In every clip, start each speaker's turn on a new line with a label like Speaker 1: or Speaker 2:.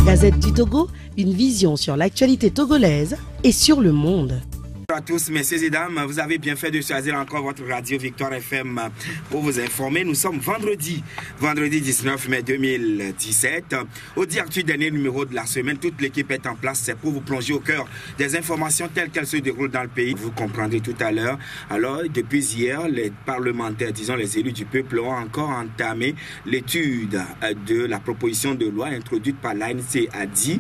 Speaker 1: Gazette du Togo, une vision sur l'actualité togolaise et sur le monde.
Speaker 2: Bonjour à tous, messieurs et dames, vous avez bien fait de choisir encore votre radio Victoire FM pour vous informer. Nous sommes vendredi 19 mai 2017. Au Dirtu, dernier numéro de la semaine, toute l'équipe est en place. C'est pour vous plonger au cœur des informations telles qu'elles se déroulent dans le pays. Vous comprendrez tout à l'heure. Alors, depuis hier, les parlementaires, disons les élus du peuple, ont encore entamé l'étude de la proposition de loi introduite par l'ANC ADI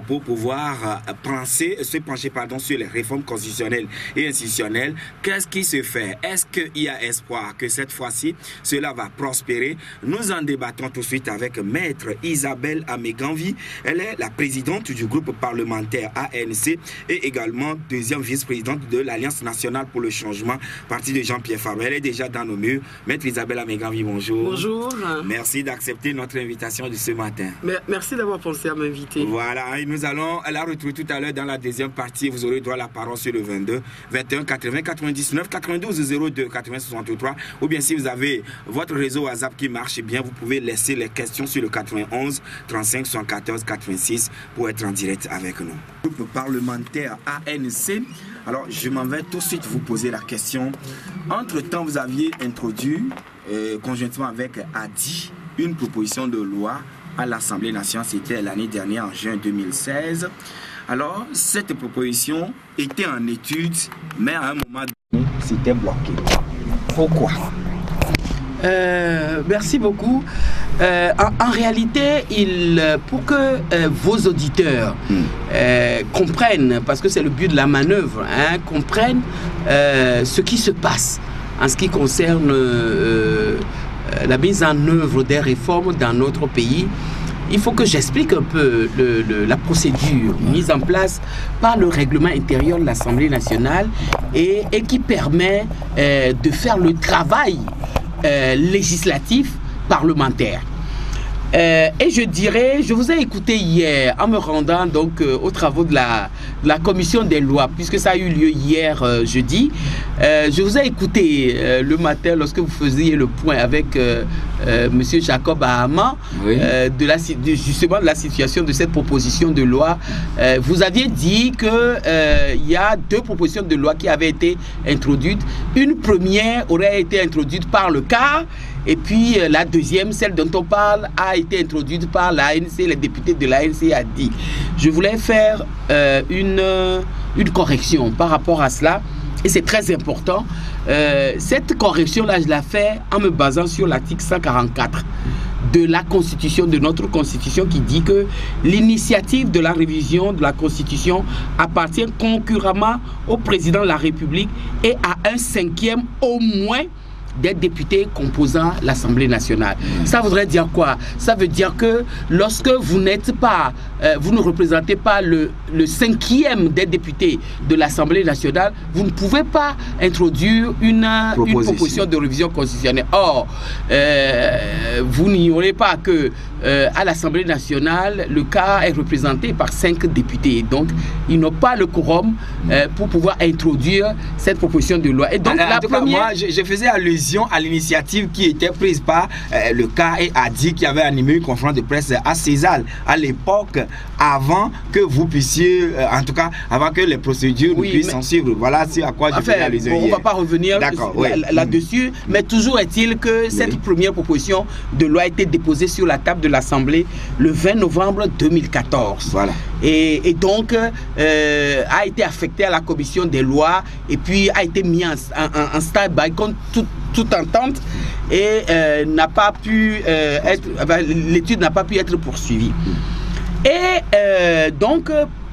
Speaker 2: pour pouvoir se pencher sur les réformes constitutionnelles et institutionnelles. Qu'est-ce qui se fait? Est-ce qu'il y a espoir que cette fois-ci, cela va prospérer? Nous en débattons tout de suite avec Maître Isabelle Améganvi. Elle est la présidente du groupe parlementaire ANC et également deuxième vice-présidente de l'Alliance nationale pour le changement, parti de Jean-Pierre Fabre. Elle est déjà dans nos murs. Maître Isabelle Améganvi, bonjour.
Speaker 3: Bonjour.
Speaker 2: Merci d'accepter notre invitation de ce matin.
Speaker 3: Merci d'avoir pensé à m'inviter.
Speaker 2: Voilà, et nous allons la retrouver tout à l'heure dans la deuxième partie. Vous aurez droit à la parole sur le 22 21 80 99 92 02 80 63, ou bien si vous avez votre réseau WhatsApp qui marche bien, vous pouvez laisser les questions sur le 91 35 74 86 pour être en direct avec nous. Groupe parlementaire ANC. Alors je m'en vais tout de suite vous poser la question. Entre-temps, vous aviez introduit conjointement avec ADI une proposition de loi à l'Assemblée nationale, c'était l'année dernière en juin 2016. Alors, cette proposition était en étude, mais à un moment donné, c'était bloqué. Pourquoi?
Speaker 3: Merci beaucoup. En réalité, pour que vos auditeurs comprennent, parce que c'est le but de la manœuvre, comprennent ce qui se passe en ce qui concerne la mise en œuvre des réformes dans notre pays, il faut que j'explique un peu la procédure mise en place par le règlement intérieur de l'Assemblée nationale et qui permet de faire le travail législatif parlementaire. Et je dirais, je vous ai écouté hier en me rendant donc aux travaux de la commission des lois, puisque ça a eu lieu hier jeudi. Je vous ai écouté le matin lorsque vous faisiez le point avec monsieur Jacob Ahama, oui, justement de la situation de cette proposition de loi. Vous aviez dit que il y a deux propositions de loi qui avaient été introduites. Une première aurait été introduite par le CAR, et puis la deuxième, celle dont on parle, a été introduite par l'ANC, les députés de l'ANC ADI. Je voulais faire une correction par rapport à cela, et c'est très important. Cette correction-là, je la fais en me basant sur l'article 144 de la Constitution, de notre Constitution, qui dit que l'initiative de la révision de la Constitution appartient concurremment au président de la République et à un cinquième au moins des députés composant l'Assemblée nationale. Ça voudrait dire quoi? Ça veut dire que lorsque vous n'êtes pas, vous ne représentez pas le cinquième des députés de l'Assemblée nationale, vous ne pouvez pas introduire une proposition de révision constitutionnelle. Or, vous n'ignorez pas que à l'Assemblée nationale, le cas est représenté par 5 députés. Donc, ils n'ont pas le quorum pour pouvoir introduire cette proposition de loi. Et donc, la première...
Speaker 2: Moi, je faisais allusion à l'initiative qui était prise par le CAR et ADI, qui avait animé une conférence de presse à César à l'époque, avant que vous puissiez, en tout cas, avant que les procédures puissent s'en suivre. Voilà à quoi je faisais allusion hier.
Speaker 3: On ne va pas revenir là-dessus, mais toujours est-il que cette première proposition de loi a été déposée sur la table de l'Assemblée le 20 novembre 2014. Voilà. Et donc, a été affectée à la commission des lois et puis a été mis en stand-by contre toute entente et n'a pas pu l'étude n'a pas pu être poursuivie. Et donc,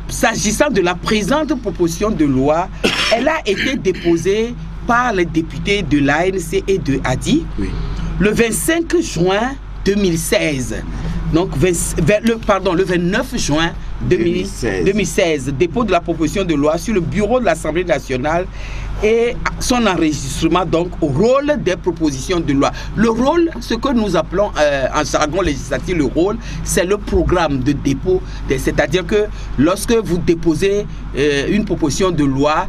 Speaker 3: s'agissant de la présente proposition de loi, elle a été déposée par les députés de l'ANC et de ADI le 25 juin 2016. Donc, le 29 juin 2016, dépôt de la proposition de loi sur le bureau de l'Assemblée nationale et son enregistrement donc au rôle des propositions de loi. Le rôle, ce que nous appelons en jargon législatif le rôle, c'est le programme de dépôt. C'est-à-dire que lorsque vous déposez une proposition de loi,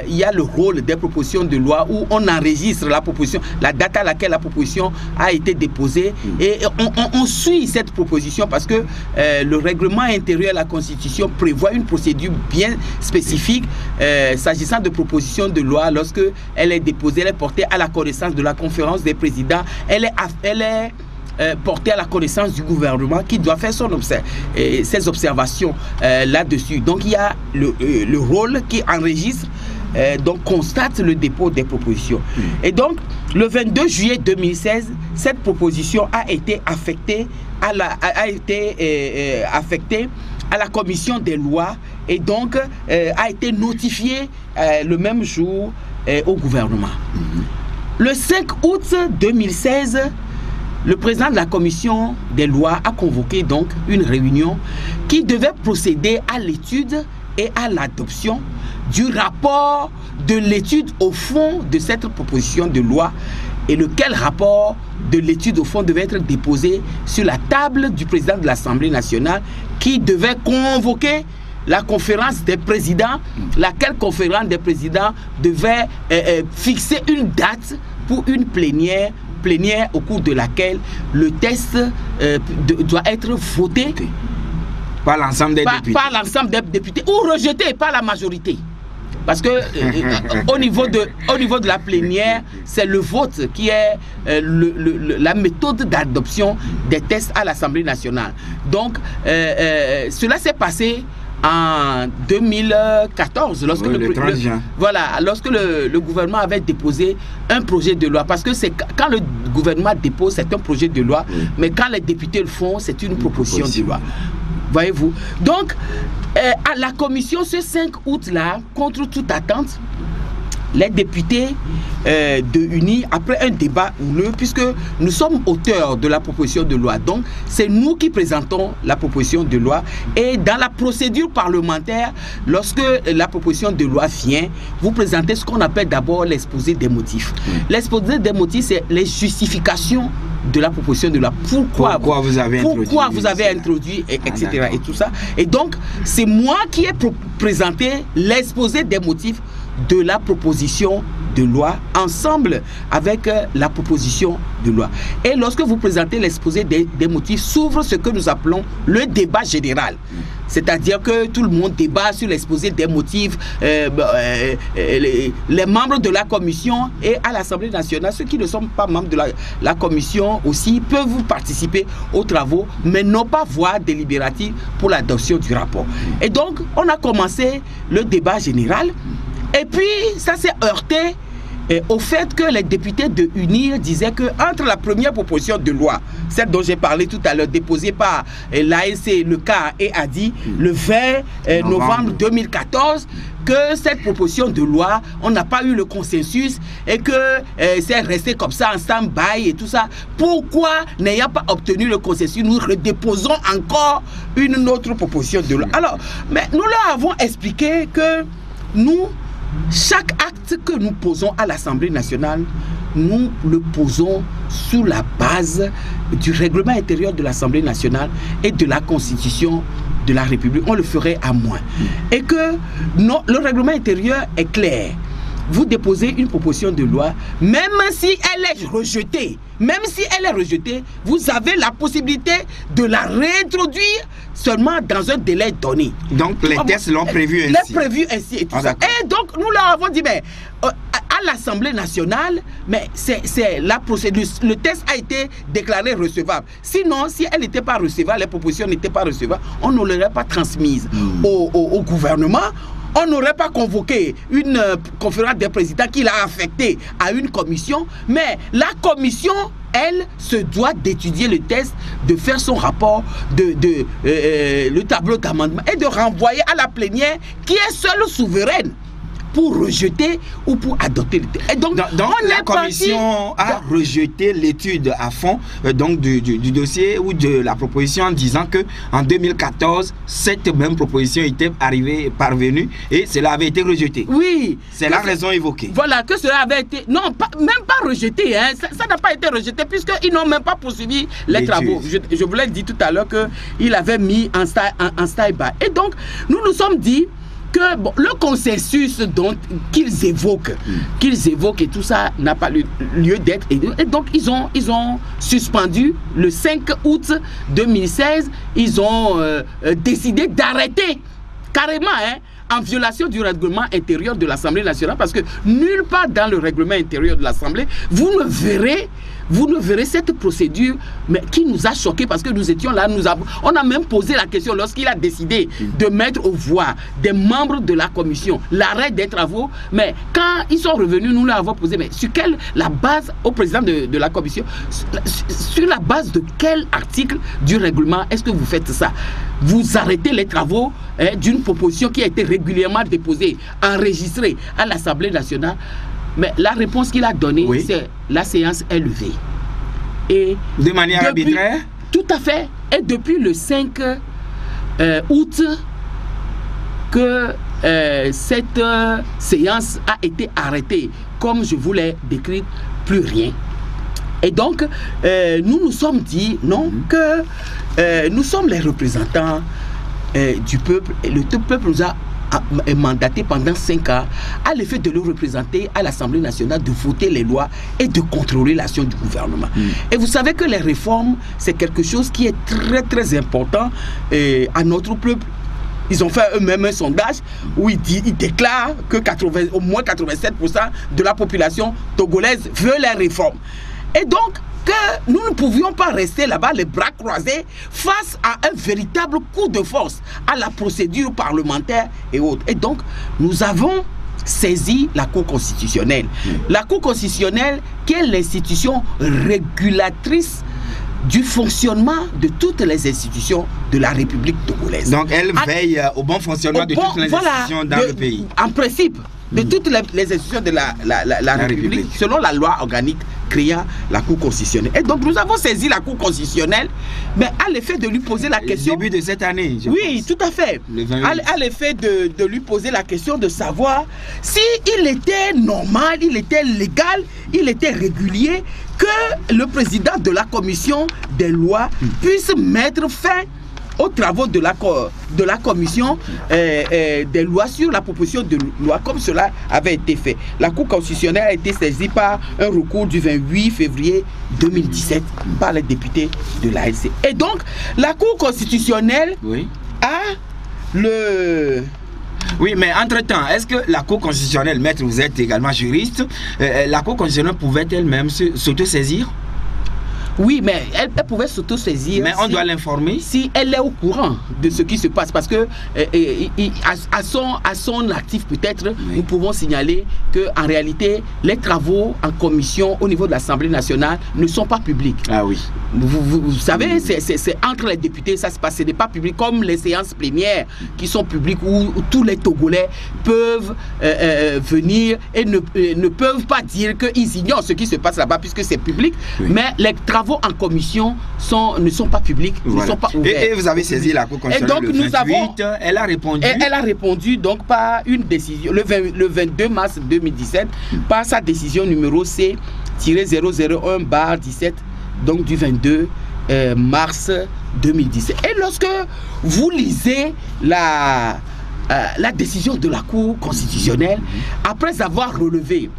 Speaker 3: il y a le rôle des propositions de loi où on enregistre la proposition, la date à laquelle la proposition a été déposée et on suit cette proposition parce que le règlement intérieur de la Constitution prévoit une procédure bien spécifique s'agissant de propositions de loi. Lorsque elle est déposée, elle est portée à la connaissance de la conférence des présidents, elle est portée à la connaissance du gouvernement qui doit faire ses observations là-dessus. Donc il y a le rôle qui enregistre, donc constate le dépôt des propositions. Et donc le 22 juillet 2016, cette proposition a été affectée à la commission des lois et donc a été notifiée le même jour au gouvernement. Le 5 août 2016, le président de la commission des lois a convoqué donc une réunion qui devait procéder à l'étude et à l'adoption du rapport de l'étude au fond de cette proposition de loi, et lequel rapport de l'étude au fond devait être déposé sur la table du président de l'Assemblée nationale qui devait convoquer la conférence des présidents, laquelle conférence des présidents devait fixer une date pour une plénière au cours de laquelle le texte doit être voté
Speaker 2: par l'ensemble des députés.
Speaker 3: Par l'ensemble des députés ou rejeté par la majorité. Parce que au niveau de la plénière, c'est le vote qui est la méthode d'adoption des textes à l'Assemblée nationale. Donc, cela s'est passé en 2014, lorsque, lorsque le gouvernement avait déposé un projet de loi. Parce que quand le gouvernement dépose, c'est un projet de loi, mais quand les députés le font, c'est une proposition de loi. Voyez-vous. Donc, à la commission, ce 5 août-là, contre toute attente, les députés de UNI, après un débat houleux, puisque nous sommes auteurs de la proposition de loi, donc c'est nous qui présentons la proposition de loi, et dans la procédure parlementaire, lorsque la proposition de loi vient, vous présentez ce qu'on appelle d'abord l'exposé des motifs. L'exposé des motifs, c'est les justifications de la proposition de loi. Pourquoi vous avez introduit, etc. et tout ça. Et donc, c'est moi qui ai présenté l'exposé des motifs de la proposition de loi ensemble avec la proposition de loi. Et lorsque vous présentez l'exposé des motifs, s'ouvre ce que nous appelons le débat général. C'est-à-dire que tout le monde débat sur l'exposé des motifs, les membres de la commission et à l'Assemblée nationale, ceux qui ne sont pas membres de la commission aussi peuvent participer aux travaux, mais n'ont pas voix délibérative pour l'adoption du rapport. Et donc, on a commencé le débat général. Et puis, ça s'est heurté au fait que les députés de UNIR disaient qu'entre la première proposition de loi, celle dont j'ai parlé tout à l'heure, déposée par l'ANC, le CAR et ADI, le 20 novembre 2014, que cette proposition de loi, on n'a pas eu le consensus et que c'est resté comme ça en stand-by et tout ça. Pourquoi, n'ayant pas obtenu le consensus, nous redéposons encore une autre proposition de loi? Alors, mais nous leur avons expliqué que nous, chaque acte que nous posons à l'Assemblée nationale, nous le posons sous la base du règlement intérieur de l'Assemblée nationale et de la Constitution de la République. On le ferait à moins. Et que le règlement intérieur est clair. Vous déposez une proposition de loi, même si elle est rejetée, vous avez la possibilité de la réintroduire seulement dans un délai donné.
Speaker 2: Donc les tests l'ont prévu ainsi.
Speaker 3: L'ont prévu ainsi et tout ça. Et donc nous leur avons dit, mais à l'Assemblée nationale, mais c'est la procédure. Le test a été déclaré recevable. Sinon, si elle n'était pas recevable, les propositions n'étaient pas recevables, on ne l'aurait pas transmise au gouvernement. On n'aurait pas convoqué une conférence des présidents qui l'a affecté à une commission, mais la commission, elle, se doit d'étudier le texte, de faire son rapport, le tableau d'amendement et de renvoyer à la plénière qui est seule souveraine pour rejeter ou pour adopter le texte. Et donc
Speaker 2: la commission a rejeté l'étude à fond donc du dossier ou de la proposition en disant que en 2014 cette même proposition était parvenue et cela avait été rejeté.
Speaker 3: Oui.
Speaker 2: C'est la raison évoquée.
Speaker 3: Voilà, que cela avait été... Non, même pas rejeté. Hein. Ça n'a pas été rejeté puisqu'ils n'ont même pas poursuivi les travaux. Je vous l'ai dit tout à l'heure qu'il avait mis en stand-by. Et donc, nous nous sommes dit que bon, le consensus qu'ils évoquent et tout ça n'a pas lieu d'être. Et donc, ils ont suspendu le 5 août 2016. Ils ont décidé d'arrêter carrément, hein, en violation du règlement intérieur de l'Assemblée nationale, parce que nulle part dans le règlement intérieur de l'Assemblée, vous ne verrez cette procédure, mais qui nous a choqués, parce que nous étions là, on a même posé la question lorsqu'il a décidé de mettre aux voix des membres de la commission l'arrêt des travaux, mais quand ils sont revenus, nous leur avons posé, mais sur quelle la base au président de la commission, sur la base de quel article du règlement est-ce que vous faites ça? Vous arrêtez les travaux, hein, d'une proposition qui a été régulièrement déposée, enregistrée à l'Assemblée nationale. Mais la réponse qu'il a donnée, c'est la séance est levée. Et
Speaker 2: de manière arbitraire?
Speaker 3: Tout à fait. Et depuis le 5 août, que cette séance a été arrêtée, comme je vous l'ai décrit, plus rien. Et donc, nous nous sommes dit, non, que nous sommes les représentants du peuple, et le peuple nous a mandaté pendant 5 ans à l'effet de le représenter à l'Assemblée nationale, de voter les lois et de contrôler l'action du gouvernement. Et vous savez que les réformes, c'est quelque chose qui est très très important à notre peuple. Ils ont fait eux-mêmes un sondage où ils déclarent que au moins 87% de la population togolaise veut les réformes. Et donc, que nous ne pouvions pas rester là-bas les bras croisés face à un véritable coup de force à la procédure parlementaire et autres. Et donc, nous avons saisi la Cour constitutionnelle. La Cour constitutionnelle qui est l'institution régulatrice du fonctionnement de toutes les institutions de la République togolaise.
Speaker 2: Donc, elle veille au bon fonctionnement de toutes les institutions dans le pays.
Speaker 3: En principe, de toutes les institutions de la République, selon la loi organique créant la Cour constitutionnelle. Et donc, nous avons saisi la Cour constitutionnelle, mais à l'effet de lui poser la question...
Speaker 2: Au début de cette année,
Speaker 3: oui, tout à fait. À l'effet de lui poser la question de savoir si il était normal, il était légal, il était régulier, que le président de la commission des lois puisse mettre fin aux travaux de la commission des lois sur la proposition de loi comme cela avait été fait. La Cour constitutionnelle a été saisie par un recours du 28 février 2017 par les députés de l'ALC. Et donc, la Cour constitutionnelle a le...
Speaker 2: Oui, mais entre-temps, est-ce que la Cour constitutionnelle, maître, vous êtes également juriste, la Cour constitutionnelle pouvait elle-même s'auto-saisir?
Speaker 3: Oui, mais elle pouvait s'auto-saisir.
Speaker 2: Mais on doit l'informer.
Speaker 3: Si elle est au courant de ce qui se passe. Parce que à son actif, peut-être, nous pouvons signaler qu'en réalité, les travaux en commission au niveau de l'Assemblée nationale ne sont pas publics.
Speaker 2: Ah oui.
Speaker 3: Vous savez, c'est entre les députés, ça se passe. Ce n'est pas public comme les séances plénières qui sont publiques où tous les Togolais peuvent venir et ne peuvent pas dire qu'ils ignorent ce qui se passe là-bas puisque c'est public. Oui. Mais les travaux en commission ne sont pas publics, ne sont pas ouverts.
Speaker 2: Et vous avez saisi la Cour constitutionnelle le 28, elle a répondu.
Speaker 3: Elle a répondu donc par une décision, le 22 mars 2017, par sa décision numéro C-001/17, donc du 22 mars 2017. Et lorsque vous lisez la décision de la Cour constitutionnelle, après avoir relevé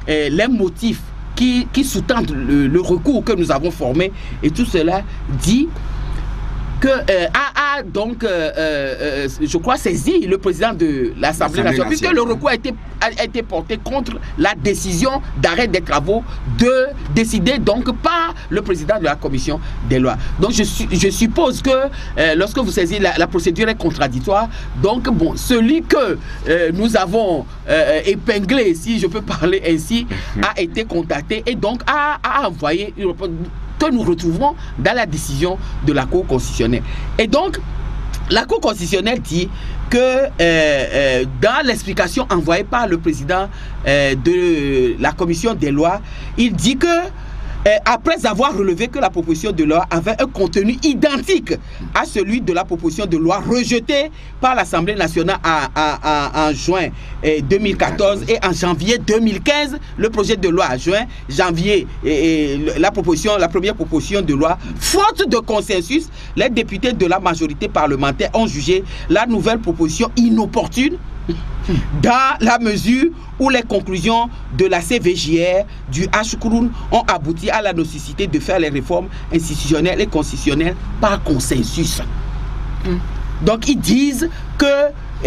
Speaker 3: les motifs qui sous-tendent le recours que nous avons formé, et tout cela dit que donc je crois saisi le président de l'Assemblée nationale, puisque le recours a été porté contre la décision d'arrêt des travaux décidée donc par le président de la commission des lois. Donc je suppose que lorsque vous saisissez la procédure est contradictoire, donc bon, celui que nous avons épinglé, si je peux parler ainsi, a été contacté et donc a envoyé une réponse que nous retrouvons dans la décision de la Cour constitutionnelle. Et donc, la Cour constitutionnelle dit que dans l'explication envoyée par le président de la commission des lois, il dit que après avoir relevé que la proposition de loi avait un contenu identique à celui de la proposition de loi rejetée par l'Assemblée nationale en juin 2014 et en janvier 2015, le projet de loi en juin, janvier, la première proposition de loi, faute de consensus, les députés de la majorité parlementaire ont jugé la nouvelle proposition inopportune dans la mesure où les conclusions de la CVJR du H-Kroun ont abouti à la nécessité de faire les réformes institutionnelles et constitutionnelles par consensus. Donc ils disent que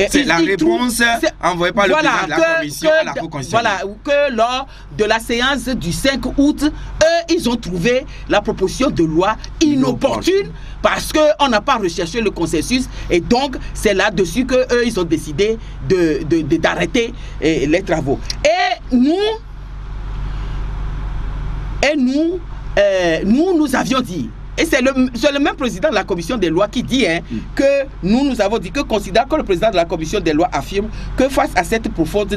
Speaker 2: c'est la réponse envoyée par le président de la commission à la Cour constitutionnelle.
Speaker 3: Voilà, que lors de la séance du 5 août, eux, ils ont trouvé la proposition de loi inopportune parce qu'on n'a pas recherché le consensus et donc c'est là-dessus qu'eux, ils ont décidé d'arrêter les travaux. Et nous avions dit, et c'est le même président de la commission des lois qui dit que nous avons dit que considère que le président de la commission des lois affirme que face à cette profonde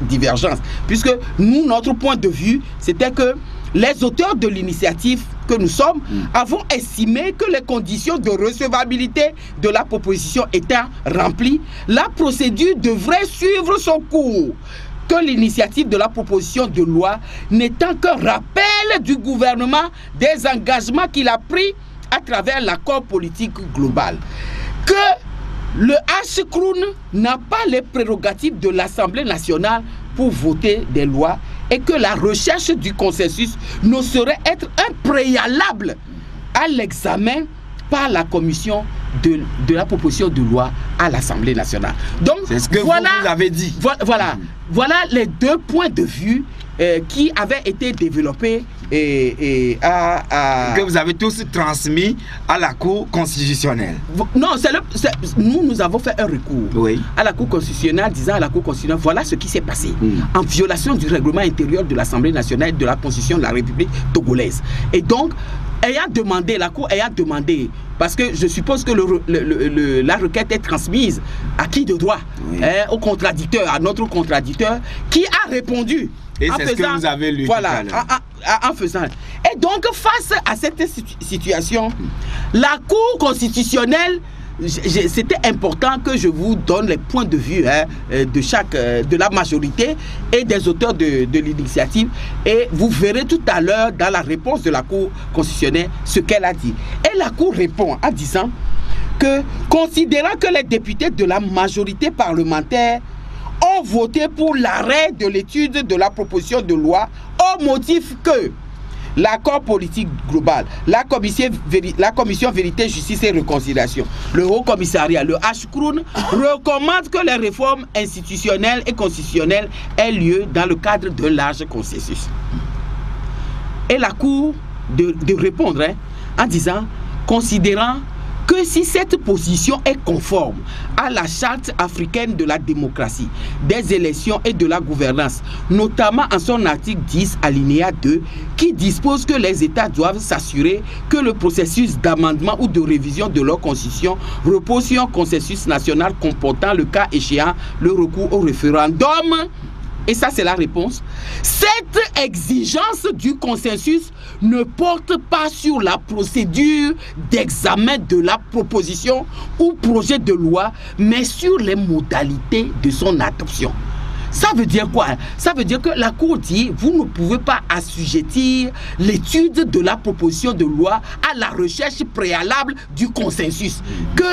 Speaker 3: divergence, puisque nous, notre point de vue, c'était que les auteurs de l'initiative que nous sommes avons estimé que les conditions de recevabilité de la proposition étant remplies, la procédure devrait suivre son cours. Que l'initiative de la proposition de loi n'étant qu'un rappel du gouvernement des engagements qu'il a pris à travers l'accord politique global. Que le H-Kroun n'a pas les prérogatives de l'Assemblée nationale pour voter des lois et que la recherche du consensus ne saurait être un préalable à l'examen par la commission de la proposition de loi à l'Assemblée nationale. Donc,
Speaker 2: c'est ce que
Speaker 3: voilà,
Speaker 2: vous avez dit.
Speaker 3: Voilà les deux points de vue qui avaient été développés
Speaker 2: que vous avez tous transmis à la Cour constitutionnelle.
Speaker 3: Non, nous avons fait un recours à la Cour constitutionnelle disant à la Cour constitutionnelle voilà ce qui s'est passé en violation du règlement intérieur de l'Assemblée nationale et de la Constitution de la République togolaise. Et donc, la Cour ayant demandé, parce que je suppose que la requête est transmise à qui de droit, au contradicteur, à notre contradicteur, qui a répondu.
Speaker 2: Et c'est ce que vous avez lu.
Speaker 3: Voilà, en faisant. Et donc, face à cette situation, la Cour constitutionnelle, c'était important que je vous donne les points de vue de la majorité et des auteurs de l'initiative. Et vous verrez tout à l'heure dans la réponse de la Cour constitutionnelle ce qu'elle a dit. Et la Cour répond en disant que, considérant que les députés de la majorité parlementaire ont voté pour l'arrêt de l'étude de la proposition de loi au motif que l'accord politique global, la commission vérité, justice et réconciliation, le Haut Commissariat, le H-Kroun, recommande que les réformes institutionnelles et constitutionnelles aient lieu dans le cadre d'un large consensus. Et la Cour de répondre en disant, considérant que si cette position est conforme à la charte africaine de la démocratie, des élections et de la gouvernance, notamment en son article 10, alinéa 2, qui dispose que les États doivent s'assurer que le processus d'amendement ou de révision de leur constitution repose sur un consensus national comportant le cas échéant le recours au référendum. Et ça, c'est la réponse. Cette exigence du consensus ne porte pas sur la procédure d'examen de la proposition ou projet de loi, mais sur les modalités de son adoption. Ça veut dire quoi? Ça veut dire que la Cour dit, vous ne pouvez pas assujettir l'étude de la proposition de loi à la recherche préalable du consensus. Que,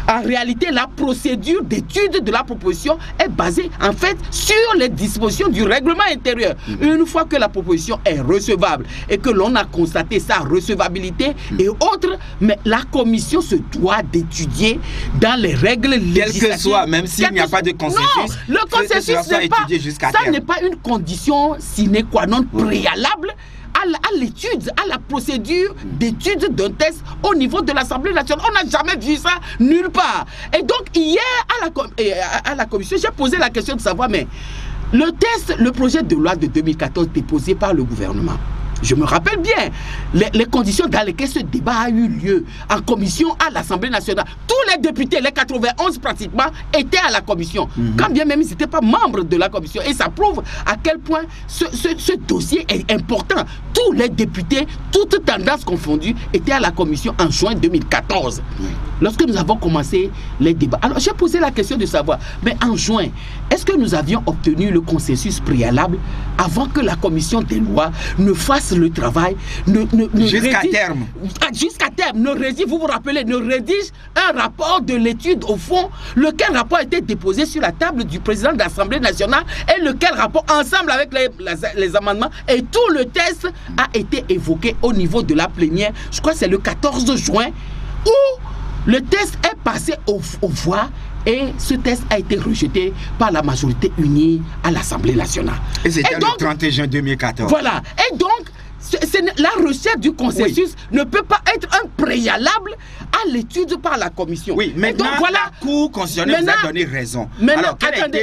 Speaker 3: en réalité, la procédure d'étude de la proposition est basée, en fait, sur les dispositions du règlement intérieur. Une fois que la proposition est recevable et que l'on a constaté sa recevabilité et autres, mais la commission se doit d'étudier dans les règles législatives.
Speaker 2: Quel que soit, même s'il n'y a pas de consensus.
Speaker 3: Non, le consensus n'est pas... Ça n'est pas une condition sine qua non préalable à l'étude, à la procédure d'étude d'un texte au niveau de l'Assemblée nationale. On n'a jamais vu ça nulle part. Et donc, hier, à la commission, j'ai posé la question de savoir, mais le projet de loi de 2014 déposé par le gouvernement, Je me rappelle bien les conditions dans lesquelles ce débat a eu lieu en commission à l'Assemblée nationale. Tous les députés, les 91 pratiquement, étaient à la commission. Quand bien même ils n'étaient pas membres de la commission. Et ça prouve à quel point ce dossier est important. Tous les députés, toutes tendances confondues, étaient à la commission en juin 2014. Lorsque nous avons commencé les débats. Alors j'ai posé la question de savoir, mais en juin, est-ce que nous avions obtenu le consensus préalable avant que la commission des lois ne fasse le travail,
Speaker 2: jusqu'à terme.
Speaker 3: Jusqu'à terme, ne rédige, vous vous rappelez, ne rédige un rapport de l'étude au fond, lequel rapport a été déposé sur la table du président de l'Assemblée nationale et lequel rapport, ensemble avec les amendements, et tout le test a été évoqué au niveau de la plénière. Je crois que c'est le 14 juin où le test est passé aux voix. Et ce test a été rejeté par la majorité unie à l'Assemblée nationale.
Speaker 2: Et c'était le 30 juin 2014.
Speaker 3: Voilà. Et donc, la recherche du consensus ne peut pas être un préalable à l'étude par la commission.
Speaker 2: Oui, maintenant, donc, voilà, la Cour constitutionnelle vous a donné raison.
Speaker 3: Maintenant,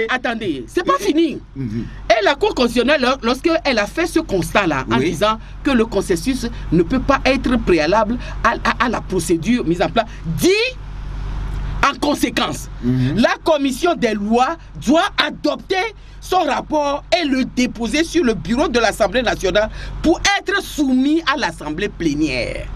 Speaker 3: attendez, c'est pas fini. Et la Cour constitutionnelle, lorsqu'elle a fait ce constat-là, en disant que le consensus ne peut pas être préalable à la procédure mise en place, dit en conséquence, la commission des lois doit adopter son rapport et le déposer sur le bureau de l'Assemblée nationale pour être soumis à l'Assemblée plénière.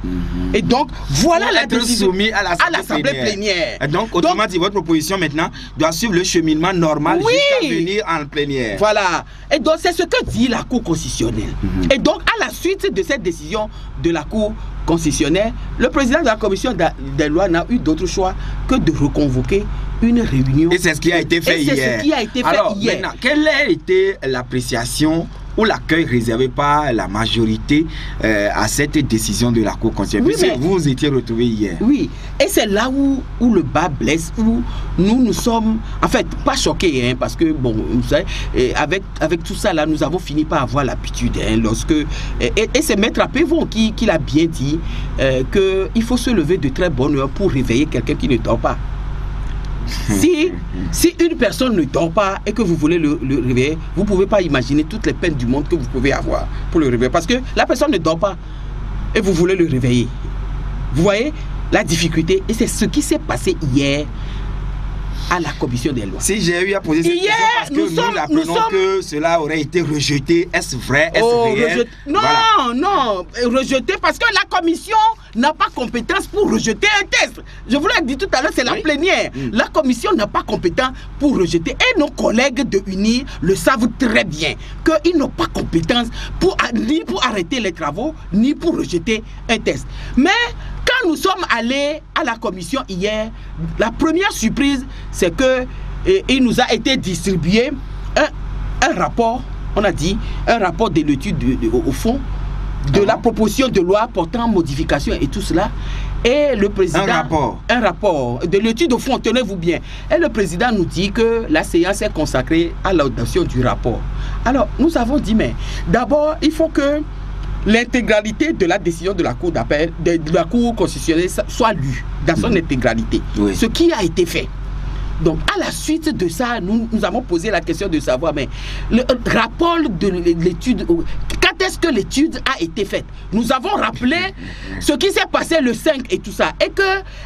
Speaker 3: Et donc, voilà la décision
Speaker 2: soumis à l'Assemblée plénière. Et donc, autrement dit, votre proposition maintenant doit suivre le cheminement normal jusqu'à venir en plénière.
Speaker 3: Voilà. Et donc, c'est ce que dit la Cour constitutionnelle. Et donc, à la suite de cette décision de la Cour constitutionnelle, le président de la commission des lois n'a eu d'autre choix que de reconvoquer une réunion.
Speaker 2: Et c'est ce qui a été fait hier.
Speaker 3: C'est ce qui a été fait hier.
Speaker 2: Maintenant, quelle a été l'appréciation ou l'accueil réservé par la majorité à cette décision de la Cour constitutionnelle? Oui, vous étiez retrouvés hier.
Speaker 3: Oui, et c'est là où le bas blesse, où nous sommes, en fait, pas choqués, hein, parce que, bon, vous savez, avec tout ça, là, nous avons fini par avoir l'habitude, hein, lorsque... Et c'est Maître Apévon qui l'a bien dit, qu'il faut se lever de très bonne heure pour réveiller quelqu'un qui ne dort pas. Si une personne ne dort pas et que vous voulez le réveiller, vous ne pouvez pas imaginer toutes les peines du monde que vous pouvez avoir pour le réveiller. Parce que la personne ne dort pas et vous voulez le réveiller. Vous voyez la difficulté? Et c'est ce qui s'est passé hier à la commission des lois.
Speaker 2: Si j'ai eu à poser cette question parce que nous apprenons que cela aurait été rejeté, est-ce vrai, est-ce réel?
Speaker 3: Non, voilà. Non, rejeté parce que la commission n'a pas compétence pour rejeter un test. Je vous l'ai dit tout à l'heure, c'est la plénière. La commission n'a pas compétence pour rejeter. Et nos collègues de UNI le savent très bien, qu'ils n'ont pas compétence ni pour arrêter les travaux, ni pour rejeter un test. Mais quand nous sommes allés à la commission hier, la première surprise, c'est que il nous a été distribué un rapport, on a dit, un rapport de l'étude au fond, de la proposition de loi portant modification et tout cela. Et le président... Un rapport de l'étude au fond, tenez-vous bien. Et le président nous dit que la séance est consacrée à l'audition du rapport. Alors, nous avons dit, mais d'abord, il faut que l'intégralité de la décision de la Cour d'appel, de la Cour constitutionnelle soit lue dans son intégralité. Ce qui a été fait. Donc, à la suite de ça, nous avons posé la question de savoir, mais le rapport de l'étude, quand est-ce que l'étude a été faite? Nous avons rappelé ce qui s'est passé le 5 et tout ça. Et que,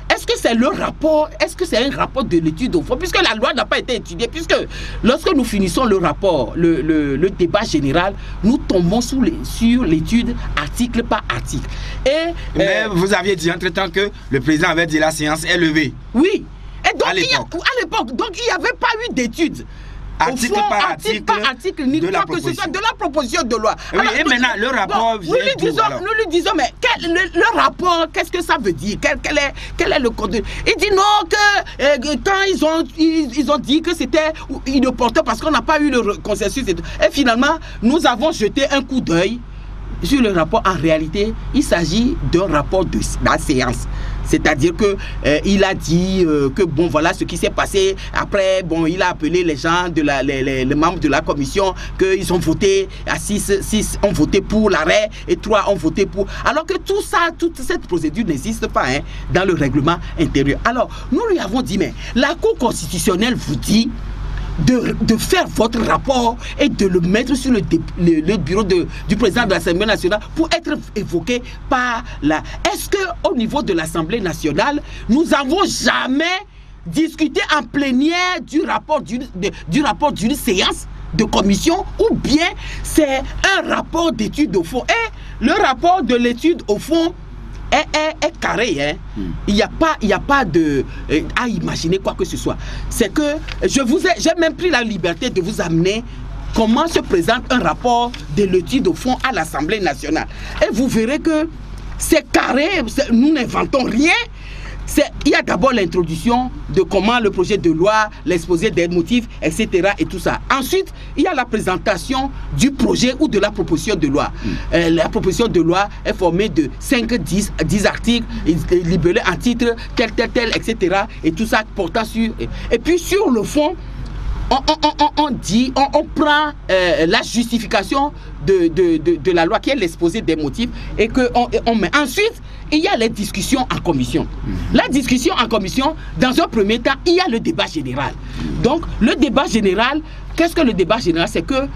Speaker 3: est-ce que c'est le rapport, est-ce que c'est un rapport de l'étude au fond? Puisque la loi n'a pas été étudiée, puisque lorsque nous finissons le rapport, le débat général, nous tombons sur l'étude article par article.
Speaker 2: Mais vous aviez dit entre-temps que le président avait dit la séance est levée.
Speaker 3: Oui. Et donc, à l'époque, donc il n'y avait pas eu d'études.
Speaker 2: Article par article,
Speaker 3: ni quoi que ce soit de la proposition de loi.
Speaker 2: Oui, alors, et maintenant, le rapport vient
Speaker 3: nous lui disons, mais le rapport, qu'est-ce que ça veut dire? Quel est le contenu? Il dit non, que quand ils ont dit que c'était inopportun parce qu'on n'a pas eu le consensus. Et finalement, nous avons jeté un coup d'œil sur le rapport. En réalité, il s'agit d'un rapport de la séance. C'est-à-dire que il a dit que bon voilà ce qui s'est passé. Après bon il a appelé les gens les membres de la commission qu'ils ont voté à 6 ont voté pour l'arrêt et 3 ont voté pour. Alors que tout ça, toute cette procédure n'existe pas hein, dans le règlement intérieur. Alors nous lui avons dit mais la Cour constitutionnelle vous dit de faire votre rapport et de le mettre sur le bureau du président de l'Assemblée nationale pour être évoqué par la... Est-ce qu'au niveau de l'Assemblée nationale, nous n'avons jamais discuté en plénière du rapport d'une séance de commission, ou bien c'est un rapport d'étude au fond? Et le rapport de l'étude au fond est carré, hein. Il n'y a pas de à imaginer quoi que ce soit. C'est que j'ai même pris la liberté de vous amener comment se présente un rapport de l'étude au fond à l'Assemblée nationale. Et vous verrez que c'est carré, nous n'inventons rien. Il y a d'abord l'introduction de comment le projet de loi, l'exposé des motifs, etc. et tout ça. Ensuite, il y a la présentation du projet ou de la proposition de loi. La proposition de loi est formée de 5-10 articles, libellés en titre, tel, etc. Et tout ça portant sur... Et puis sur le fond, on prend la justification de la loi qui est l'exposé des motifs et qu'on met. Ensuite, il y a les discussions en commission. La discussion en commission, dans un premier temps, il y a le débat général. Donc, le débat général, qu'est-ce que le débat général? C'est que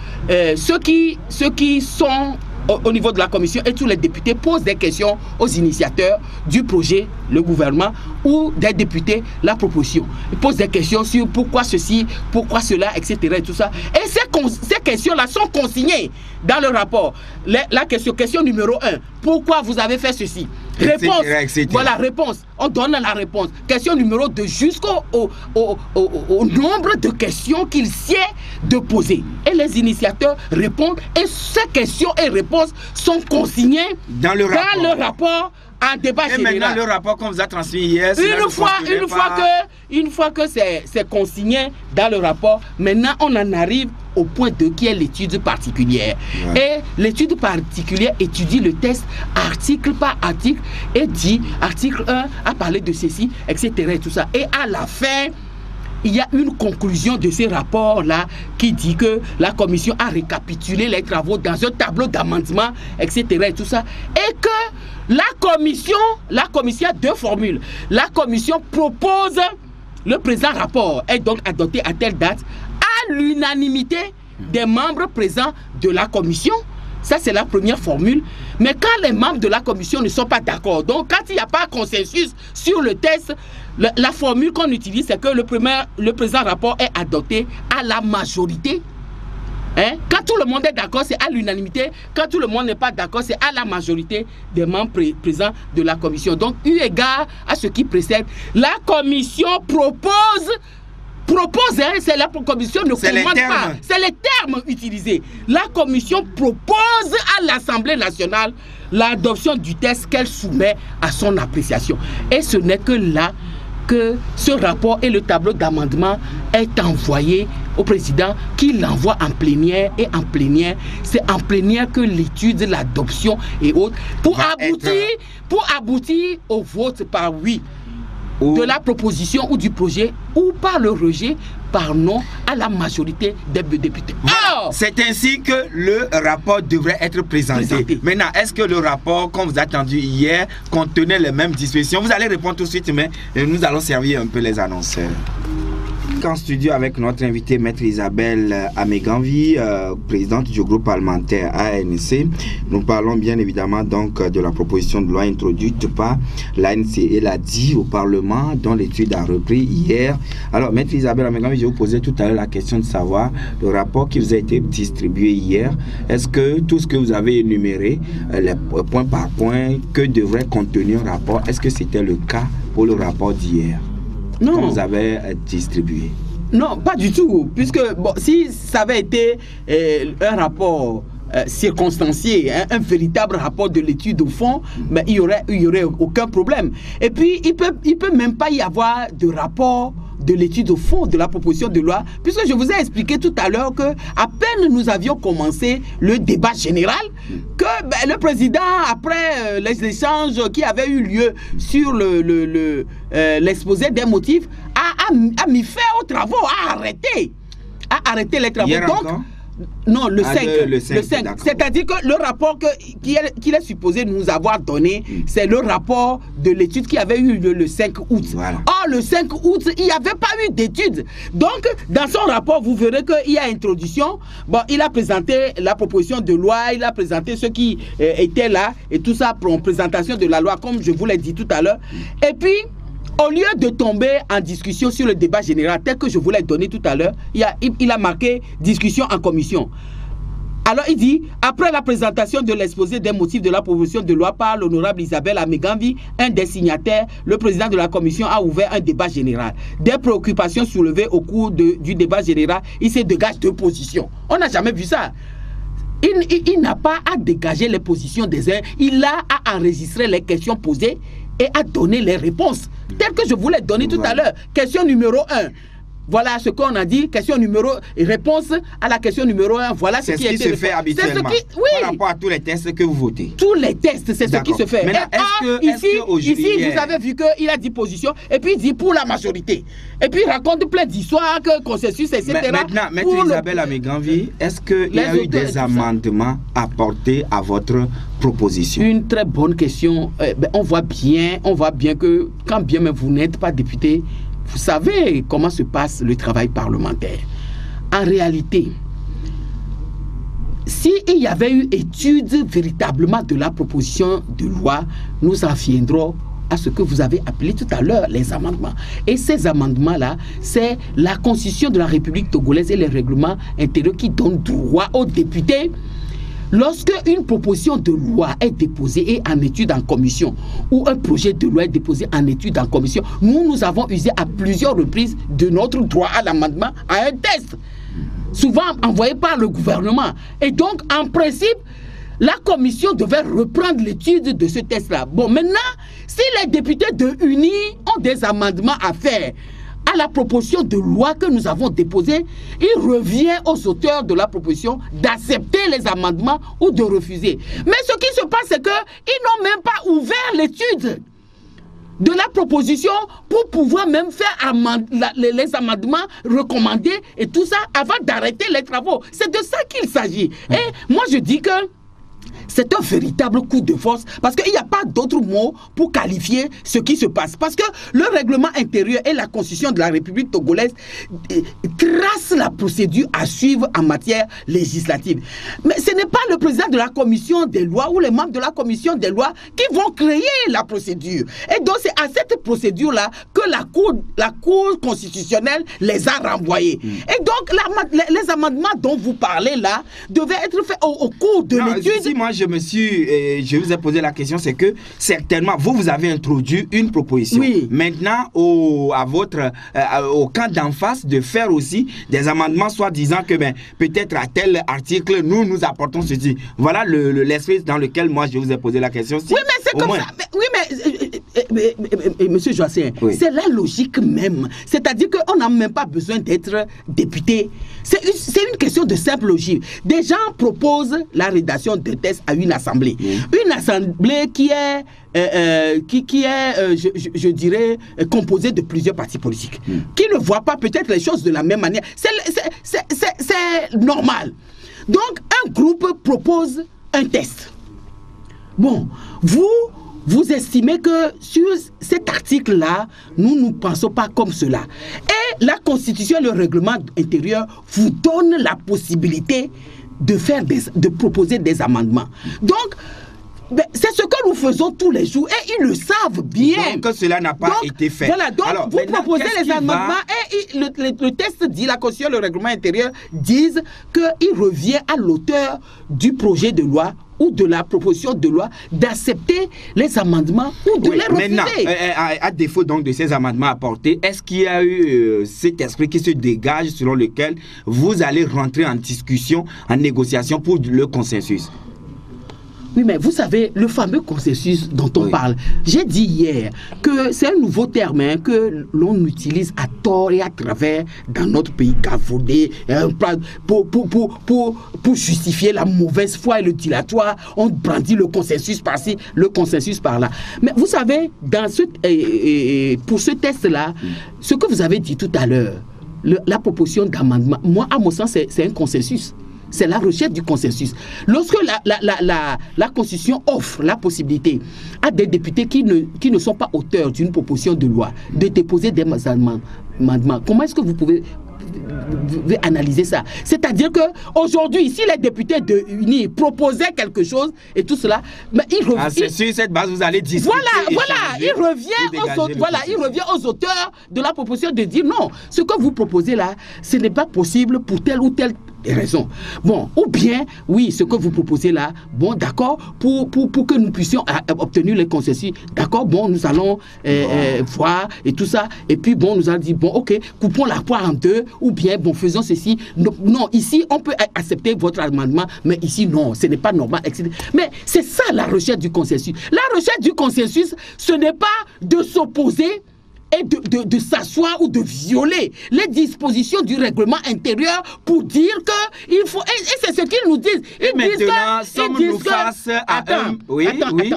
Speaker 3: ceux qui sont au niveau de la commission et tous les députés posent des questions aux initiateurs du projet, le gouvernement, ou des députés, la proposition. Ils posent des questions sur pourquoi ceci, pourquoi cela, etc. Et tout ça. Et ces questions-là sont consignées dans le rapport. La question numéro 1, pourquoi vous avez fait ceci? Réponse, etc. Voilà, réponse. On donne la réponse. Question numéro 2, jusqu'au nombre de questions qu'il sied de poser. Et les initiateurs répondent. Et ces questions et réponses sont consignées dans le rapport en débat général. Et maintenant, le rapport qu'on vous a transmis hier, une fois que c'est consigné dans le rapport, maintenant on en arrive au point 2 qui est l'étude particulière. Ouais. Et l'étude particulière étudie le texte article par article et dit article 1 a parlé de ceci, etc. et tout ça. Et à la fin, il y a une conclusion de ces rapports-là qui dit que la commission a récapitulé les travaux dans un tableau d'amendement, etc. et tout ça. Et que la commission a deux formules. La commission propose le présent rapport est donc adopté à telle date à l'unanimité des membres présents de la commission. Ça, c'est la première formule. Mais quand les membres de la commission ne sont pas d'accord, donc quand il n'y a pas consensus sur le texte, la formule qu'on utilise, c'est que le présent rapport est adopté à la majorité. Hein? Quand tout le monde est d'accord, c'est à l'unanimité. Quand tout le monde n'est pas d'accord, c'est à la majorité des membres présents de la commission. Donc, eu égard à ce qui précède, la commission propose, hein, c'est la commission ne commande pas, c'est les termes utilisés. La commission propose à l'Assemblée nationale l'adoption du texte qu'elle soumet à son appréciation. Et ce n'est que là que ce rapport et le tableau d'amendement est envoyé au président qui l'envoie en plénière, et en plénière, c'est en plénière que l'étude, l'adoption et autres pour aboutir au vote par oui de la proposition ou du projet, ou par le rejet par non à la majorité des députés.
Speaker 2: C'est ainsi que le rapport devrait être présenté. Maintenant, est-ce que le rapport qu'on vous a attendu hier contenait les mêmes dispositions? Vous allez répondre tout de suite, mais nous allons servir un peu les annonceurs. En studio avec notre invitée, Maître Isabelle Ameganvi, présidente du groupe parlementaire ANC. Nous parlons bien évidemment donc de la proposition de loi introduite par l'ANC et l'ADI au Parlement, dont l'étude a repris hier. Alors, Maître Isabelle Ameganvi, je vous posais tout à l'heure la question de savoir le rapport qui vous a été distribué hier. Est-ce que tout ce que vous avez énuméré, les point par point, que devrait contenir un rapport, est-ce que c'était le cas pour le rapport d'hier? Non. Que vous avez distribué?
Speaker 3: Non, pas du tout. Puisque bon, si ça avait été un rapport circonstancié, hein, un véritable rapport de l'étude au fond, ben, il y aurait aucun problème. Et puis, il peut même pas y avoir de rapport de l'étude au fond de la proposition de loi, puisque je vous ai expliqué tout à l'heure que à peine nous avions commencé le débat général, que ben, le président, après les échanges qui avaient eu lieu sur l'exposé des motifs, a mis fin aux travaux, a arrêté les travaux.
Speaker 2: Hier
Speaker 3: donc,
Speaker 2: encore?
Speaker 3: Non, le 5.
Speaker 2: Le 5.
Speaker 3: C'est-à-dire que le rapport qu'il est supposé nous avoir donné, c'est le rapport de l'étude qui avait eu le 5 août.
Speaker 2: Voilà.
Speaker 3: Or, le 5 août, il n'y avait pas eu d'étude. Donc, dans son rapport, vous verrez qu'il y a introduction. Bon, il a présenté la proposition de loi, il a présenté ceux qui étaient là, et tout ça pour une présentation de la loi, comme je vous l'ai dit tout à l'heure. Et puis, au lieu de tomber en discussion sur le débat général, tel que je vous l'ai donné tout à l'heure, il a marqué discussion en commission. Alors il dit, après la présentation de l'exposé des motifs de la proposition de loi par l'honorable Isabelle Ameganvi, un des signataires, le président de la commission a ouvert un débat général. Des préoccupations soulevées au cours du débat général, il se dégage deux positions. On n'a jamais vu ça. Il n'a pas à dégager les positions des uns, il a à enregistrer les questions posées et à donner les réponses, telles que je vous l'ai donné tout à l'heure. Question numéro 1. Voilà ce qu'on a dit. Question numéro... Réponse à la question numéro 1. Voilà ce qui
Speaker 2: se fait habituellement.
Speaker 3: Oui.
Speaker 2: Par rapport à tous les tests que vous votez.
Speaker 3: Tous les tests, c'est ce qui se fait. Ici, vous avez vu qu'il a dit position, et puis il dit pour la majorité. Et puis il raconte plein d'histoires, que consensus, etc.
Speaker 2: Maintenant, Maître Isabelle Ameganvi, est-ce qu'il y a eu des amendements apportés à votre proposition?
Speaker 3: Une très bonne question. On voit bien que quand bien même vous n'êtes pas député, vous savez comment se passe le travail parlementaire. En réalité, s'il y avait eu étude véritablement de la proposition de loi, nous en viendrons à ce que vous avez appelé tout à l'heure les amendements. Et ces amendements-là, c'est la Constitution de la République togolaise et les règlements intérieurs qui donnent droit aux députés. Lorsque une proposition de loi est déposée et en étude en commission, ou un projet de loi est déposé en étude en commission, nous avons usé à plusieurs reprises de notre droit à l'amendement à un test, souvent envoyé par le gouvernement. Et donc, en principe, la commission devait reprendre l'étude de ce test-là. Bon, maintenant, si les députés de UNI ont des amendements à faire à la proposition de loi que nous avons déposée, il revient aux auteurs de la proposition d'accepter les amendements ou de refuser. Mais ce qui se passe, c'est qu'ils n'ont même pas ouvert l'étude de la proposition pour pouvoir même faire les amendements recommandés et tout ça avant d'arrêter les travaux. C'est de ça qu'il s'agit. Et moi, je dis que c'est un véritable coup de force parce qu'il n'y a pas d'autre mot pour qualifier ce qui se passe. Parce que le règlement intérieur et la Constitution de la République togolaise tracent la procédure à suivre en matière législative. Mais ce n'est pas le président de la commission des lois ou les membres de la commission des lois qui vont créer la procédure. Et donc c'est à cette procédure-là que la Cour constitutionnelle les a renvoyés. Et donc les amendements dont vous parlez là devaient être faits au cours de l'étude.
Speaker 2: Si moi je vous ai posé la question, c'est que certainement vous avez introduit une proposition.
Speaker 3: Oui.
Speaker 2: Maintenant au camp d'en face de faire aussi des amendements, soit disant que peut-être à tel article nous apportons ceci. Voilà l'esprit dans lequel moi je vous ai posé la question.
Speaker 3: Oui, mais c'est comme ça. Mais monsieur Joacin, oui, c'est la logique même. C'est-à-dire qu'on n'a même pas besoin d'être député. C'est une question de simple logique. Des gens proposent la rédaction de textes à une assemblée. Une assemblée qui est, je dirais, composée de plusieurs partis politiques, qui ne voient pas peut-être les choses de la même manière. C'est normal. Donc, un groupe propose un test. Bon, vous estimez que sur cet article-là, nous ne pensons pas comme cela. Et la Constitution et le règlement intérieur vous donnent la possibilité de proposer des amendements. Donc, c'est ce que nous faisons tous les jours et ils le savent bien.
Speaker 2: Donc, cela n'a pas été fait.
Speaker 3: Voilà, donc alors, vous proposez les amendements et le texte dit, la Constitution et le règlement intérieur disent qu'il revient à l'auteur du projet de loi ou de la proposition de loi d'accepter les amendements ou de les refuser.
Speaker 2: Maintenant, à défaut donc de ces amendements apportés, est-ce qu'il y a eu cet esprit qui se dégage selon lequel vous allez rentrer en discussion, en négociation pour le consensus?
Speaker 3: Oui, mais vous savez, le fameux consensus dont on parle, j'ai dit hier que c'est un nouveau terme que l'on utilise à tort et à travers dans notre pays cafoué pour justifier la mauvaise foi et le dilatoire. On brandit le consensus par-ci, le consensus par-là. Mais vous savez, pour ce test-là, ce que vous avez dit tout à l'heure, la proposition d'amendement, moi, à mon sens, c'est un consensus. c'est la recherche du consensus. Lorsque la Constitution offre la possibilité à des députés qui ne sont pas auteurs d'une proposition de loi de déposer des amendements, comment est-ce que vous pouvez analyser ça? C'est-à-dire que aujourd'hui, si les députés de UNI proposaient quelque chose et tout cela, mais
Speaker 2: c'est sur cette base vous allez discuter.
Speaker 3: Il revient aux auteurs de la proposition de dire non, ce que vous proposez là, ce n'est pas possible pour telle ou telle raison. Bon, ou bien, oui, ce que vous proposez là, bon, d'accord, pour que nous puissions obtenir le consensus, d'accord, bon, nous allons voir et tout ça, et puis bon, nous allons dire, bon, ok, coupons la poire en deux, ou bien, bon, faisons ceci. Non, ici, on peut accepter votre amendement, mais ici, non, ce n'est pas normal, etc. Mais c'est ça la recherche du consensus. La recherche du consensus, ce n'est pas de s'opposer et de s'asseoir ou de violer les dispositions du règlement intérieur pour dire que il faut, et c'est ce qu'ils nous disent.
Speaker 2: Sommes-nous face à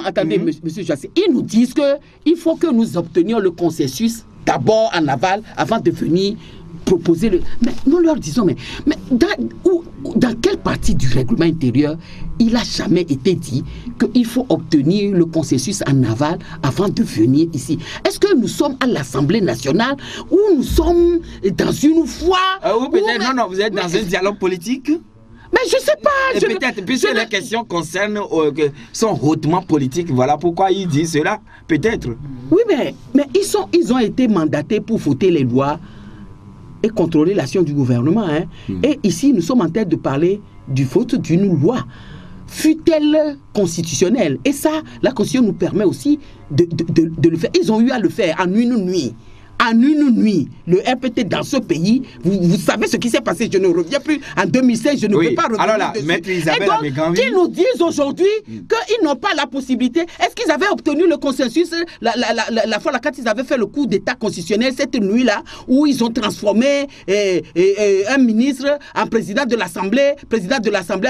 Speaker 3: attendez, monsieur Jassé, ils nous disent que il faut que nous obtenions le consensus d'abord en aval avant de venir proposer le... Mais nous leur disons, mais dans quelle partie du règlement intérieur il n'a jamais été dit qu'il faut obtenir le consensus en aval avant de venir ici? Est-ce que nous sommes à l'Assemblée nationale ou nous sommes dans une foire?
Speaker 2: Non, vous êtes dans un dialogue politique?
Speaker 3: Mais je ne sais pas.
Speaker 2: Peut-être, puisque les questions sont hautement politiques, voilà pourquoi il dit cela, peut-être.
Speaker 3: Oui, mais ils ont été mandatés pour voter les lois et contrôler l'action du gouvernement. Hein. Et ici, nous sommes en train de parler du vote d'une loi, fut-elle constitutionnelle. Et ça, la Constitution nous permet aussi de le faire. Ils ont eu à le faire en une nuit. En une nuit, le RPT dans ce pays, vous savez ce qui s'est passé. Je ne reviens plus en 2016, je ne peux pas revenir.
Speaker 2: Alors là, Maître Isabelle Ameganvi,
Speaker 3: qu'ils nous disent aujourd'hui qu'ils n'ont pas la possibilité. Est-ce qu'ils avaient obtenu le consensus la fois quand ils avaient fait le coup d'État constitutionnel, cette nuit-là, où ils ont transformé un ministre en président de l'Assemblée,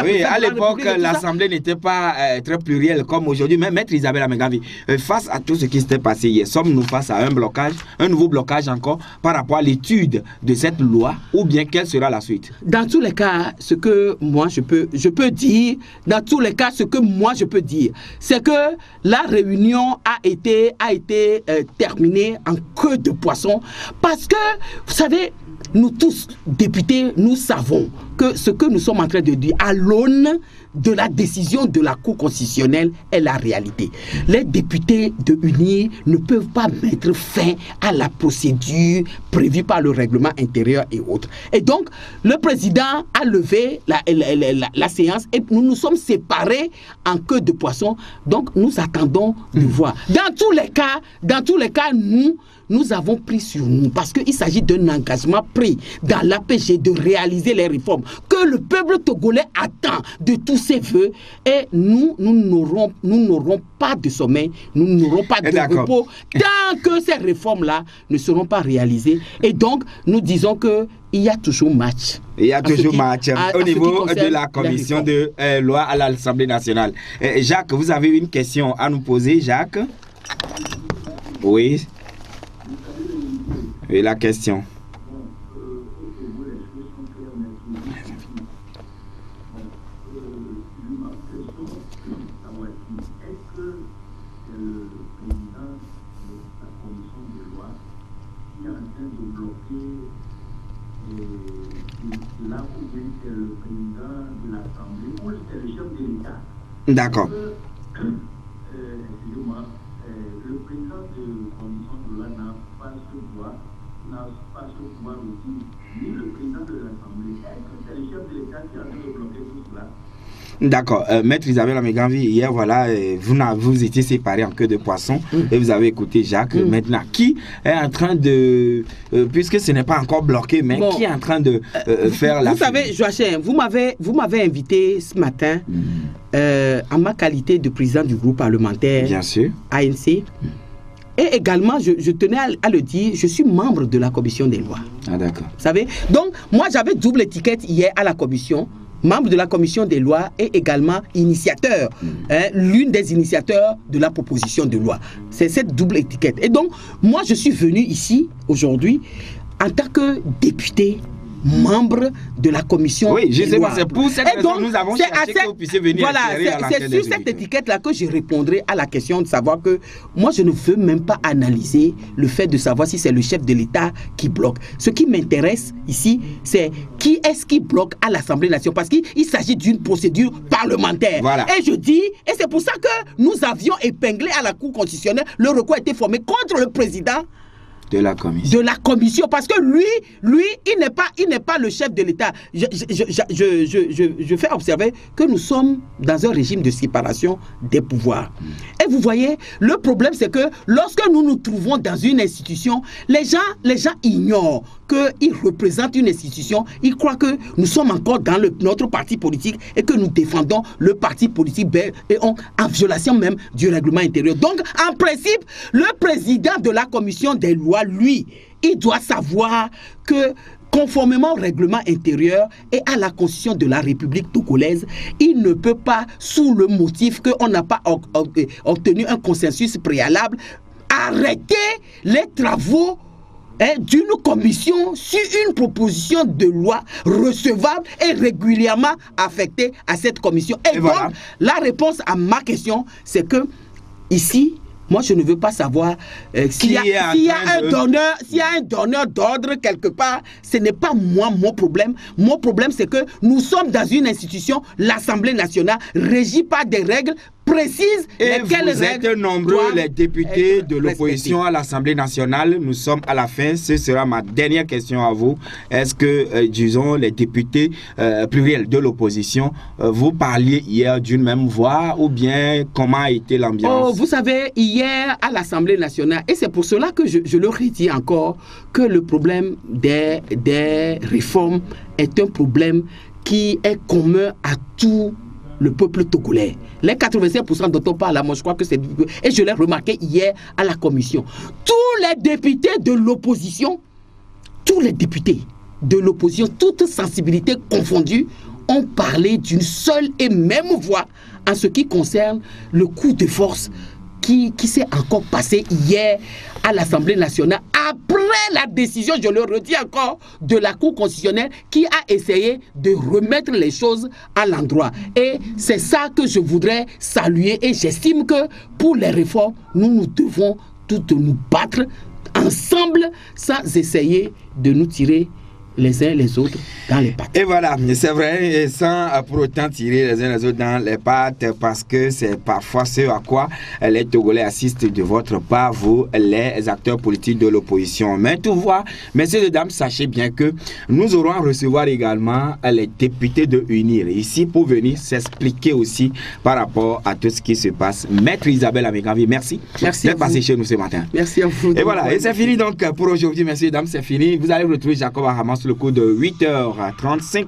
Speaker 2: Oui, à l'époque, l'Assemblée n'était pas très plurielle comme aujourd'hui. Mais Maître Isabelle Ameganvi, face à tout ce qui s'était passé hier, sommes-nous face à un blocage, un nouveau blocage encore par rapport à l'étude de cette loi, ou bien quelle sera la suite?
Speaker 3: Dans tous les cas, ce que moi je peux dire, c'est que la réunion a été terminée en queue de poisson, parce que, vous savez, nous tous, députés, nous savons que ce que nous sommes en train de dire à l'aune de la décision de la Cour constitutionnelle est la réalité. Les députés de UNI ne peuvent pas mettre fin à la procédure prévue par le règlement intérieur et autres. Et donc, le président a levé la séance et nous nous sommes séparés en queue de poisson. Donc, nous attendons de voir. Dans tous les cas, nous avons pris sur nous, parce qu'il s'agit d'un engagement pris dans l'APG de réaliser les réformes que le peuple togolais attend de tous ses voeux, et nous n'aurons pas de sommeil, nous n'aurons pas de repos tant que ces réformes-là ne seront pas réalisées. Et donc, nous disons qu'il y a toujours match.
Speaker 2: Il y a toujours match au niveau de la commission de loi à l'Assemblée nationale. Jacques, vous avez une question à nous poser, Jacques? Oui. Et la question. D'accord.
Speaker 4: Excusez-moi, le président de commission de loi n'a pas ce pouvoir aussi, ni le président de l'Assemblée. Est-ce que c'est le chef de l'État qui a dû bloquer tout cela?
Speaker 2: D'accord. Maître Isabelle Ameganvi, hier, voilà, vous étiez séparés en queue de poisson et vous avez écouté Jacques. Maintenant, qui est en train de, puisque ce n'est pas encore bloqué, mais qui est en train de faire la...
Speaker 3: Vous savez, Joachim, vous m'avez invité ce matin en ma qualité de président du groupe parlementaire, bien sûr, ANC. Et également, je tenais à le dire, je suis membre de la commission des lois.
Speaker 2: Ah, d'accord.
Speaker 3: Vous savez, donc, moi, j'avais double étiquette hier à la commission, membre de la commission des lois et également initiateur, l'une des initiateurs de la proposition de loi. C'est cette double étiquette. Et donc, moi, je suis venu ici, aujourd'hui, en tant que député membre de la commission.
Speaker 2: Oui, je
Speaker 3: des
Speaker 2: sais
Speaker 3: lois.
Speaker 2: pas, c'est pour cette raison que nous avons cherché que vous puissiez venir éclairer à l'antenne
Speaker 3: c'est
Speaker 2: des
Speaker 3: sur cette
Speaker 2: auditeurs.
Speaker 3: étiquette-là que je répondrai à la question de savoir que moi, je ne veux même pas analyser le fait de savoir si c'est le chef de l'État qui bloque. Ce qui m'intéresse ici, c'est qui est-ce qui bloque à l'Assemblée nationale, parce qu'il s'agit d'une procédure parlementaire.
Speaker 2: Voilà.
Speaker 3: Et je dis, et c'est pour ça que nous avions épinglé à la Cour constitutionnelle, le recours a été formé contre le président
Speaker 2: de la commission,
Speaker 3: parce que lui, il n'est pas le chef de l'État. Je fais observer que nous sommes dans un régime de séparation des pouvoirs. Et vous voyez, le problème c'est que lorsque nous nous trouvons dans une institution, les gens ignorent qu'ils représentent une institution, ils croient que nous sommes encore dans notre parti politique et que nous défendons le parti politique et en violation même du règlement intérieur. Donc, en principe, le président de la commission des lois, lui, il doit savoir que conformément au règlement intérieur et à la constitution de la République togolaise, il ne peut pas, sous le motif qu'on n'a pas obtenu un consensus préalable, arrêter les travaux d'une commission sur une proposition de loi recevable et régulièrement affectée à cette commission. Et donc, voilà. La réponse à ma question, c'est que ici, moi, je ne veux pas savoir s'il y a un donneur d'ordre quelque part. Ce n'est pas moi mon problème. Mon problème, c'est que nous sommes dans une institution, l'Assemblée nationale, régie par des règles précises.
Speaker 2: Et vous êtes nombreux, les députés de l'opposition à l'Assemblée nationale. Nous sommes à la fin. Ce sera ma dernière question à vous. Est-ce que, disons, les députés pluriels de l'opposition, vous parliez hier d'une même voix ou bien comment a été l'ambiance?
Speaker 3: Oh, vous savez, hier à l'Assemblée nationale, et c'est pour cela que je le redis encore, que le problème des réformes est un problème qui est commun à tout le peuple togolais. Les 85% dont on parle là, moi je crois que c'est... Et je l'ai remarqué hier à la commission. Tous les députés de l'opposition, toutes sensibilités confondues, ont parlé d'une seule et même voix en ce qui concerne le coup de force qui s'est encore passé hier à l'Assemblée nationale après la décision, je le redis encore, de la Cour constitutionnelle qui a essayé de remettre les choses à l'endroit. Et c'est ça que je voudrais saluer et j'estime que pour les réformes, nous devons toutes nous battre ensemble sans essayer de nous tirer les uns les autres dans les pattes.
Speaker 2: Et voilà, c'est vrai, et sans pour autant tirer les uns les autres dans les pattes, parce que c'est parfois ce à quoi les Togolais assistent de votre part, vous, les acteurs politiques de l'opposition. Mais tout voit, messieurs et dames, sachez bien que nous aurons à recevoir également les députés de UNIR ici pour venir s'expliquer aussi par rapport à tout ce qui se passe. Maître Isabelle Amégavi, merci d'être passé chez nous ce matin.
Speaker 3: Merci à vous.
Speaker 2: Et voilà, et c'est fini donc pour aujourd'hui, messieurs et dames, c'est fini. Vous allez retrouver Jacob Ahaman sur le coup de 8h35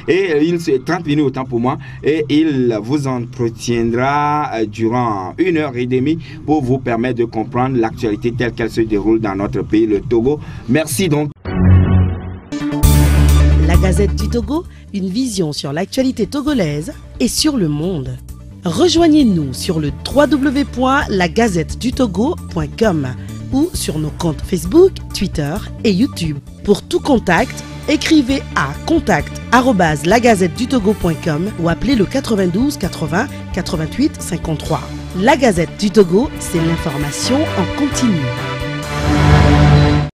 Speaker 2: et il c'est 30 minutes autant pour moi, et il vous entretiendra durant 1h30 pour vous permettre de comprendre l'actualité telle qu'elle se déroule dans notre pays, le Togo. Merci donc.
Speaker 1: La Gazette du Togo, une vision sur l'actualité togolaise et sur le monde. Rejoignez-nous sur le www.lagazettedutogo.com ou sur nos comptes Facebook, Twitter et YouTube. Pour tout contact, écrivez à contact@lagazettedutogo.com ou appelez le 92 80 88 53. La Gazette du Togo, c'est l'information en continu.